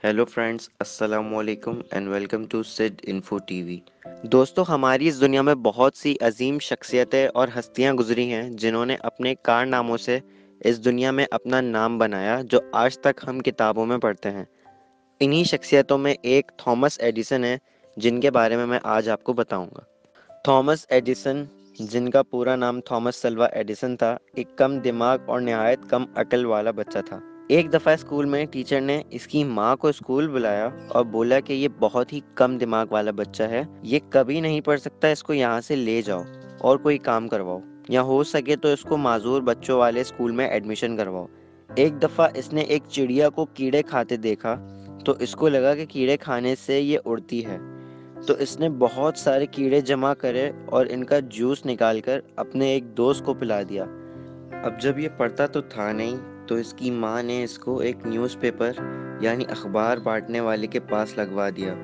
Hello friends, अस्सलाम वालेकुम and welcome to Sid info TV. दोस्तों, हमारी इस दुनिया में बहुत सी अजीम शख्सियतें और हस्तियां गुजरी हैं जिन्होंने अपने कारनामों से इस दुनिया में अपना नाम बनाया, जो आज तक हम किताबों में पढ़ते हैं। इन्हीं शख्सियतों में एक थॉमस एडिसन है, जिनके बारे में मैं आज आपको बताऊंगा। थॉमस एडिसन, जिनका पूरा नाम थॉमस सल्वा एडिसन था, एक कम दिमाग और नहायत कम अकल वाला बच्चा था। एक दफ़ा स्कूल में टीचर ने इसकी माँ को स्कूल बुलाया और बोला कि ये बहुत ही कम दिमाग वाला बच्चा है, ये कभी नहीं पढ़ सकता, इसको यहाँ से ले जाओ और कोई काम करवाओ, या हो सके तो इसको माजूर बच्चों वाले स्कूल में एडमिशन करवाओ। एक दफ़ा इसने एक चिड़िया को कीड़े खाते देखा तो इसको लगा कि कीड़े खाने से ये उड़ती है, तो इसने बहुत सारे कीड़े जमा करे और इनका जूस निकालकर अपने एक दोस्त को पिला दिया। अब जब ये पढ़ता तो था नहीं, तो इसकी माँ ने इसको एक न्यूज़पेपर यानी अखबार बांटने वाले के पास लगवा दिया,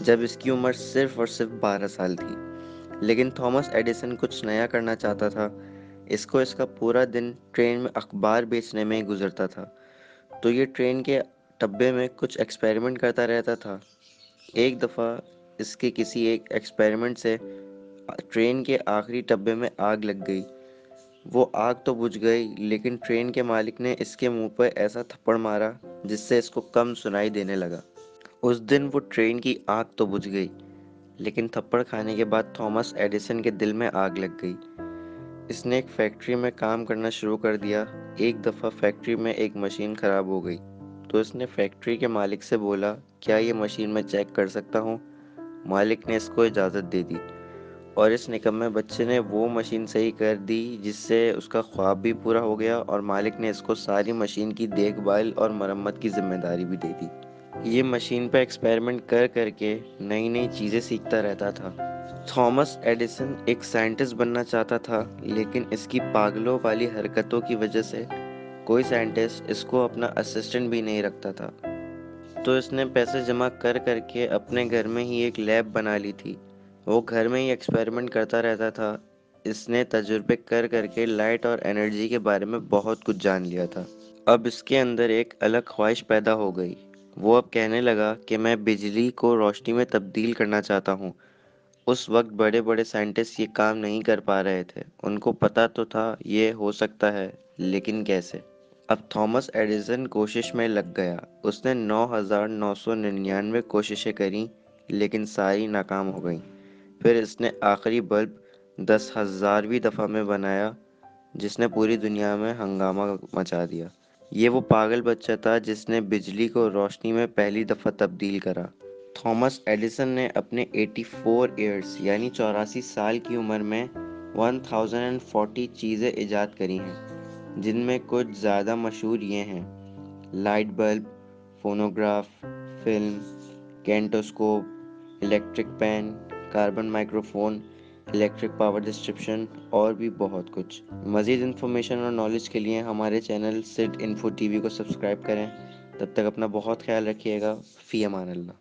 जब इसकी उम्र सिर्फ और सिर्फ 12 साल थी। लेकिन थॉमस एडिसन कुछ नया करना चाहता था। इसको इसका पूरा दिन ट्रेन में अखबार बेचने में ही गुजरता था, तो ये ट्रेन के डब्बे में कुछ एक्सपेरिमेंट करता रहता था। एक दफ़ा इसके किसी एक एक्सपेरिमेंट से ट्रेन के आखिरी डब्बे में आग लग गई। वो आग तो बुझ गई, लेकिन ट्रेन के मालिक ने इसके मुंह पर ऐसा थप्पड़ मारा जिससे इसको कम सुनाई देने लगा। उस दिन वो ट्रेन की आग तो बुझ गई, लेकिन थप्पड़ खाने के बाद थॉमस एडिसन के दिल में आग लग गई। इसने एक फैक्ट्री में काम करना शुरू कर दिया। एक दफ़ा फैक्ट्री में एक मशीन खराब हो गई, तो इसने फैक्ट्री के मालिक से बोला, क्या ये मशीन मैं चेक कर सकता हूँ? मालिक ने इसको इजाज़त दे दी और इस निकम्मे बच्चे ने वो मशीन सही कर दी, जिससे उसका ख्वाब भी पूरा हो गया और मालिक ने इसको सारी मशीन की देखभाल और मरम्मत की जिम्मेदारी भी दे दी। ये मशीन पर एक्सपेरिमेंट कर करके नई नई चीज़ें सीखता रहता था। थॉमस एडिसन एक साइंटिस्ट बनना चाहता था, लेकिन इसकी पागलों वाली हरकतों की वजह से कोई साइंटिस्ट इसको अपना असिस्टेंट भी नहीं रखता था। तो इसने पैसे जमा कर करके अपने घर में ही एक लैब बना ली थी। वो घर में ही एक्सपेरिमेंट करता रहता था। इसने तजुर्बे कर करके लाइट और एनर्जी के बारे में बहुत कुछ जान लिया था। अब इसके अंदर एक अलग ख्वाहिश पैदा हो गई। वो अब कहने लगा कि मैं बिजली को रोशनी में तब्दील करना चाहता हूँ। उस वक्त बड़े बड़े साइंटिस्ट ये काम नहीं कर पा रहे थे। उनको पता तो था ये हो सकता है, लेकिन कैसे? अब थॉमस एडिसन कोशिश में लग गया। उसने 9,999 कोशिशें करी, लेकिन सारी नाकाम हो गईं। फिर इसने आखिरी बल्ब 10,000वीं दफ़ा में बनाया, जिसने पूरी दुनिया में हंगामा मचा दिया। ये वो पागल बच्चा था जिसने बिजली को रोशनी में पहली दफ़ा तब्दील करा। थॉमस एडिसन ने अपने 84 ईयर्स यानी 84 साल की उम्र में 1040 चीज़ें इजाद करी हैं, जिनमें कुछ ज़्यादा मशहूर ये हैं: light bulb, phonograph, film, kinetoscope, electric pen, carbon microphone, electric power distribution और भी बहुत कुछ। मज़ीद इन्फॉर्मेशन और नॉलेज के लिए हमारे चैनल सिड इन्फो टीवी को सब्सक्राइब करें। तब तक अपना बहुत ख्याल रखिएगा। फ़ी अमान अल्लाह।